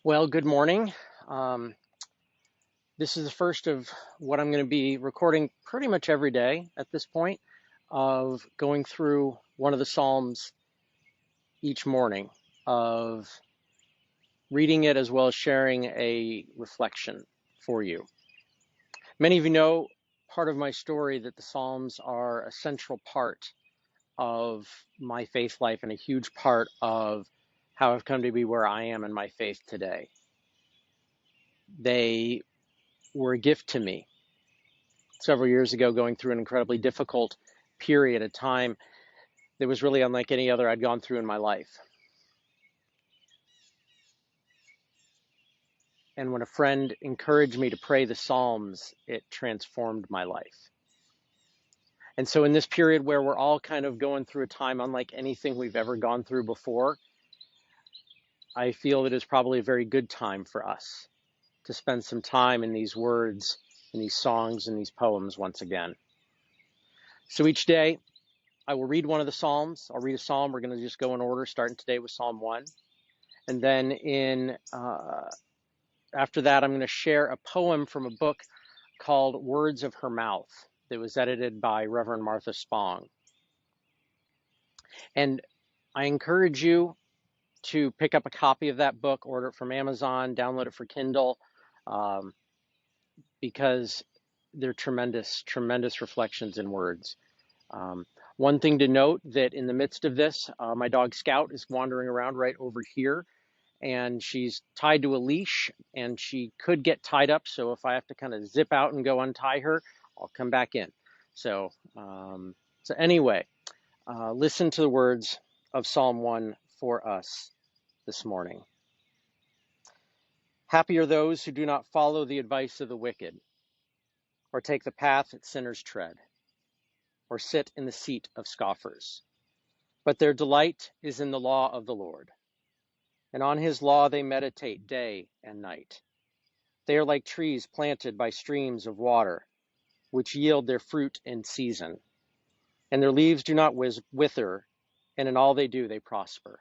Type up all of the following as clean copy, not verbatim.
Well, good morning. Um, this is the first of what I'm going to be recording pretty much every day at this point, of going through one of the Psalms each morning, of reading it as well as sharing a reflection for you. Many of you know part of my story that the Psalms are a central part of my faith life and a huge part of how I've come to be where I am in my faith today. They were a gift to me several years ago, going through an incredibly difficult period, a time that was really unlike any other I'd gone through in my life. And when a friend encouraged me to pray the Psalms, it transformed my life. And so in this period where we're all kind of going through a time unlike anything we've ever gone through before, I feel it is probably a very good time for us to spend some time in these words, in these songs, and these poems once again. So each day, I will read one of the Psalms. I'll read a Psalm. We're going to just go in order, starting today with Psalm 1. And then after that, I'm going to share a poem from a book called Words of Her Mouth that was edited by Reverend Martha Spong. And I encourage you to pick up a copy of that book, order it from Amazon, download it for Kindle, because they're tremendous, tremendous reflections in words. One thing to note, that in the midst of this, my dog Scout is wandering around right over here, and she's tied to a leash, and she could get tied up. So if I have to kind of zip out and go untie her, I'll come back in. So anyway, listen to the words of Psalm 1 for us this morning. Happy are those who do not follow the advice of the wicked, or take the path that sinners tread, or sit in the seat of scoffers. But their delight is in the law of the Lord, and on his law they meditate day and night. They are like trees planted by streams of water, which yield their fruit in season. And their leaves do not wither, and in all they do they prosper.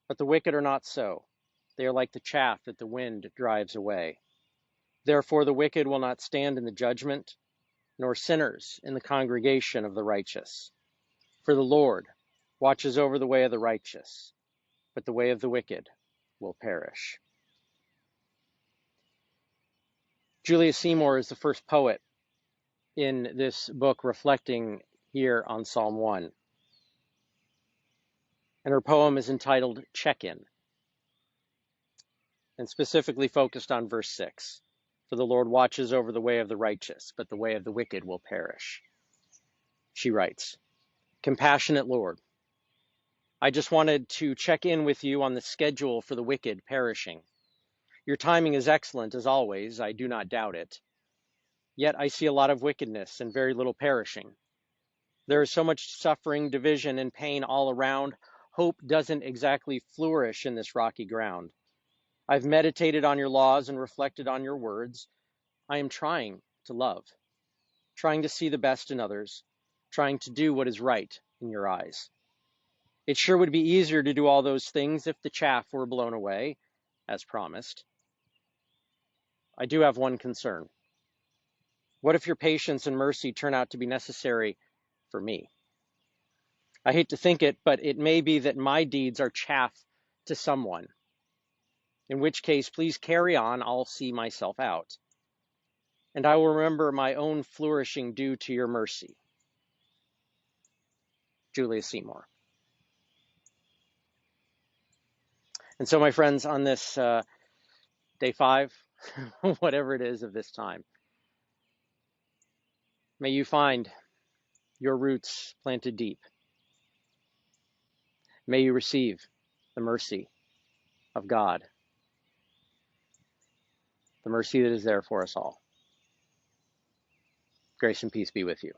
But the wicked are not so. They are like the chaff that the wind drives away. Therefore the wicked will not stand in the judgment, nor sinners in the congregation of the righteous. For the Lord watches over the way of the righteous, but the way of the wicked will perish. Julia Seymour is the first poet in this book reflecting here on Psalm 1. And her poem is entitled Check-In, and specifically focused on verse 6. For the Lord watches over the way of the righteous, but the way of the wicked will perish. She writes, Compassionate Lord, I just wanted to check in with you on the schedule for the wicked perishing. Your timing is excellent as always, I do not doubt it. Yet I see a lot of wickedness and very little perishing. There is so much suffering, division, and pain all around. Hope doesn't exactly flourish in this rocky ground. I've meditated on your laws and reflected on your words. I am trying to love, trying to see the best in others, trying to do what is right in your eyes. It sure would be easier to do all those things if the chaff were blown away, as promised. I do have one concern. What if your patience and mercy turn out to be necessary for me? I hate to think it, but it may be that my deeds are chaff to someone. In which case, please carry on, I'll see myself out. And I will remember my own flourishing due to your mercy. Julia Seymour. And so, my friends, on this day 5, whatever it is of this time, may you find your roots planted deep. May you receive the mercy of God, the mercy that is there for us all. Grace and peace be with you.